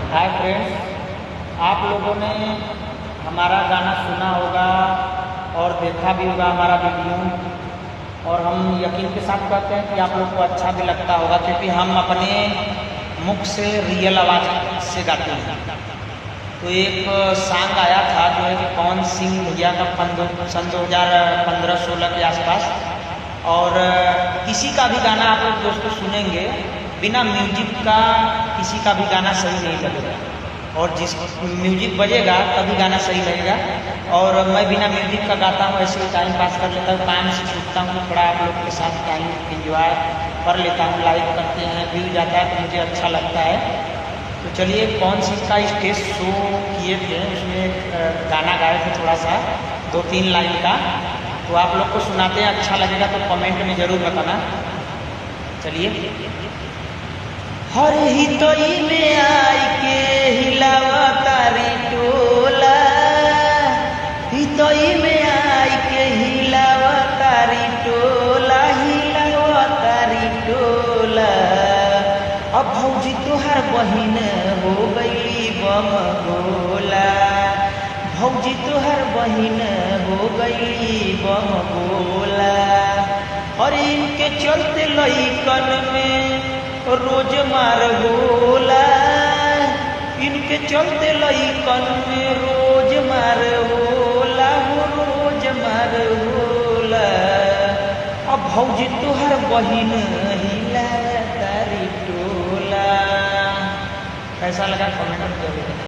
Hi friends, आप लोगों ने हमारा गाना सुना होगा और देखा भी होगा हमारा वीडियो। और हम यकीन के साथ कहते हैं कि आप लोग को अच्छा भी लगता होगा, क्योंकि हम अपने मुख से रियल आवाज़ से गाते हैं। तो एक सॉन्ग आया था जो है कि पवन सिंह भैया का सन 2015-16 के आसपास। और किसी का भी गाना आप लोग दोस्तों सुनेंगे, बिना म्यूजिक का किसी का भी गाना सही नहीं लगेगा, और जिस म्यूजिक बजेगा तभी गाना सही लगेगा। और मैं बिना म्यूजिक का गाता हूँ, ऐसे ही टाइम पास कर लेता हूँ, काम से छूटता हूँ, थोड़ा आप लोग के साथ टाइम एंजॉय कर लेता हूँ। लाइक करते हैं, व्यू जाता है तो मुझे अच्छा लगता है। तो चलिए, पवन सिंह का स्टेज शो किए थे, उसमें गाना गाए थे थोड़ा सा 2-3 लाइन का, तो आप लोग को सुनाते हैं। अच्छा लगेगा तो कमेंट में ज़रूर बताना। चलिए। हर हितोई में आई के हिलावा तारी टोला, हितोई में आई के हिलावा तारी टोला, हिलावा तारी टोला। अब भौजी तोहार बहिन हो गई बम गोला, भौजी तोहार बहिन हो गई बम गोला। और इनके चलते लइकन में रोज मार होला, इनके चलते लइकन में रोज मार होला, रोज मार होला। अब भौजी तोहर बहिन हिला तारी टोला। कैसा लगा कमेंट में जरूर।